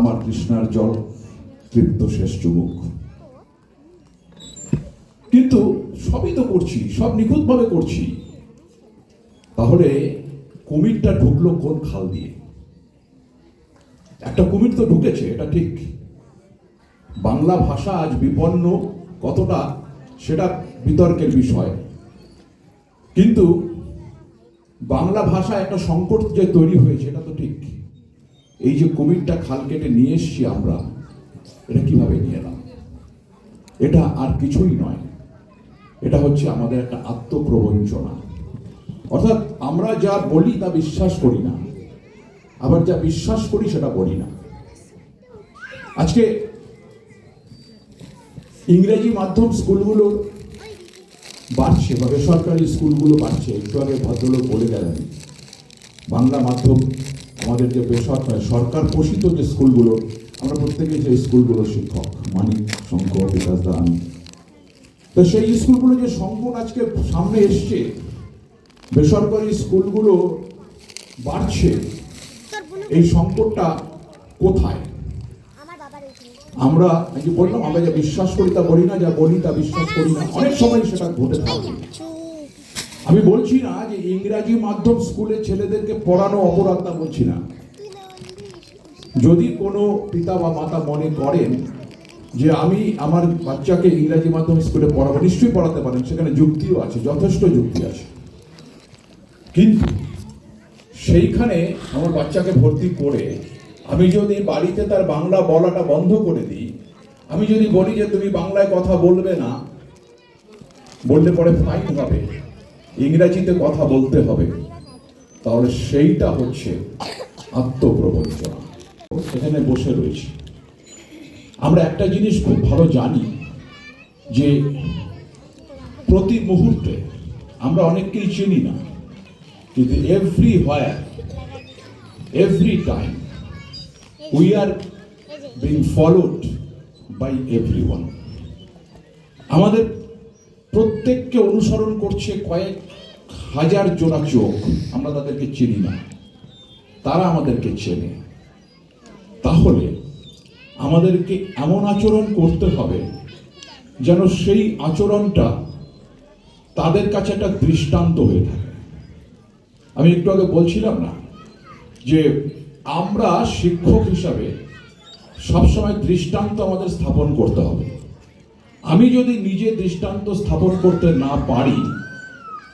আমার কৃষ্ণার জল তৃপ্ত শেষ চুমুক। কিন্তু সবই তো করছি, সব নিখুঁতভাবে করছি, তাহলে কুমিরটা ঢুকলো কোন খাল দিয়ে? একটা কুমির তো ঢুকেছে, এটা ঠিক। বাংলা ভাষা আজ বিপন্ন কতটা সেটা বিতর্কের বিষয়, কিন্তু বাংলা ভাষা একটা সংকট যে তৈরি হয়েছে এটা তো ঠিক। এই যে কুমিরটা খাল কেটে নিয়ে এসছি আমরা, এটা কিভাবে নিয়ে এলাম? এটা আর কিছুই নয়, এটা হচ্ছে আমাদের একটা আত্মপ্রবঞ্চনা। অর্থাৎ আমরা যা বলি তা বিশ্বাস করি না, আবার যা বিশ্বাস করি সেটা বলি না। আজকে ইংরেজি মাধ্যম স্কুলগুলো বাড়ছে বা বেসরকারি স্কুলগুলো বাড়ছে। একটু আগে ভদ্রলোক বলে গেলেন বাংলা মাধ্যম আমাদের যে বেসরকারি সরকার পোষিত যে স্কুলগুলো, আমরা প্রত্যেকে যে স্কুলগুলোর শিক্ষক, মানিক, শঙ্কর, বিকাশ দা, আমি, তো সেই স্কুলগুলো যে সংকট আজকে সামনে এসছে, বেসরকারি স্কুলগুলো বাড়ছে, এই সংকটটা কোথায়? আমরা যে বললাম, আমরা যা বিশ্বাস করি তা বলি না, যা বলি তা বিশ্বাস করি না, অনেক সময় সেটা ঘটে থাকে। আমি বলছি না যে ইংরাজি মাধ্যম স্কুলে ছেলেদেরকে পড়ানো অপরাধ, তা বলছি না। যদি কোনো পিতা বা মাতা মনে করেন যে আমি আমার বাচ্চাকে ইংরাজি মাধ্যম স্কুলে পড়াবো, নিশ্চয়ই পড়াতে পারেন, সেখানে যুক্তিও আছে, যথেষ্ট যুক্তি আছে। কিন্তু সেইখানে আমার বাচ্চাকে ভর্তি করে আমি যদি বাড়িতে তার বাংলা বলাটা বন্ধ করে দিই, আমি যদি বলি যে তুমি বাংলায় কথা বলবে না, বললে পরে ফাইন হবে, ইংরেজিতে কথা বলতে হবে, তাহলে সেইটা হচ্ছে আত্মপ্রবঞ্চনা। সেখানে বসে রয়েছি। আমরা একটা জিনিস খুব ভালো জানি যে প্রতি মুহূর্তে আমরা অনেককেই চিনি না, কিন্তু everywhere, every time we are being followed by everyone. আমাদের প্রত্যেককে অনুসরণ করছে কয়েক হাজার জোড়া চোখ। আমরা তাদেরকে চিনি না, তারা আমাদেরকে চেনে। তাহলে আমাদেরকে এমন আচরণ করতে হবে যেন সেই আচরণটা তাদের কাছে একটা দৃষ্টান্ত হয়ে থাকে। আমি একটু আগে বলছিলাম না যে আমরা শিক্ষক হিসাবে সবসময় দৃষ্টান্ত আমাদের স্থাপন করতে হবে। আমি যদি নিজে দৃষ্টান্ত স্থাপন করতে না পারি,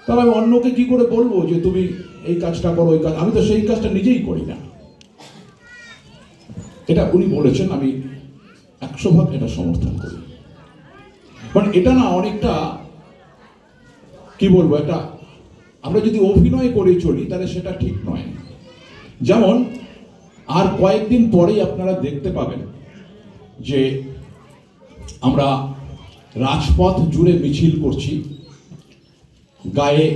তাহলে আমি অন্যকে কি করে বলবো যে তুমি এই কাজটা করো, ওই কাজ? আমি তো সেই কাজটা নিজেই করি না। এটা উনি বলেছেন, আমি 100% এটা সমর্থন করি। কারণ এটা না অনেকটা কি বলবো, এটা আমরা যদি অভিনয় করে চলি তাহলে সেটা ঠিক নয়। যেমন আর কয়েকদিন পরেই আপনারা দেখতে পাবেন যে আমরা রাজপথ জুড়ে মিছিল করছি, গায়ে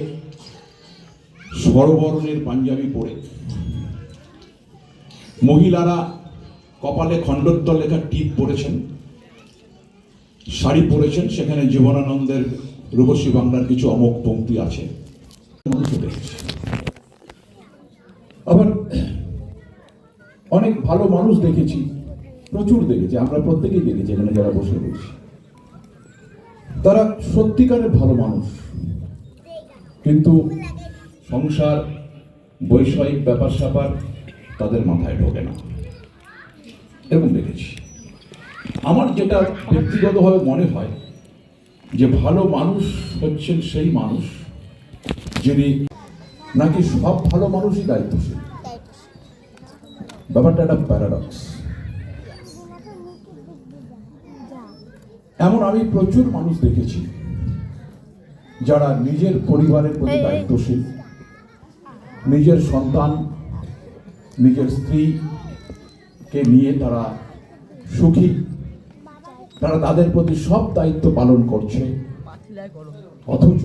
সরবরণের পাঞ্জাবি পরে, মহিলারা কপালে খণ্ডত্বর লেখা টিপ পরেছেন, শাড়ি পরেছেন, সেখানে জীবনানন্দের রূপসী বাংলার কিছু অমোঘ পংক্তি আছে। আবার অনেক ভালো মানুষ দেখেছি, প্রচুর দেখেছি, আমরা প্রত্যেকেই দেখেছি এখানে যারা বসে রয়েছি, তারা সত্যিকারের ভালো মানুষ, কিন্তু সংসার, বৈষয়িক ব্যাপার স্যাপার তাদের মাথায় ঢোকে না, এরকম দেখেছি। আমার যেটা ব্যক্তিগতভাবে মনে হয় যে ভালো মানুষ হচ্ছেন সেই মানুষ যিনি নাকি সব ভালো মানুষই দায়িত্বশীল। ব্যাপারটা একটা প্যারাডক্স। এমন আমি প্রচুর মানুষ দেখেছি যারা নিজের পরিবারের প্রতি দায়িত্বশীল, নিজের সন্তান, নিজের স্ত্রীকে নিয়ে তারা সুখী, তারা তাদের প্রতি সব দায়িত্ব পালন করছে, অথচ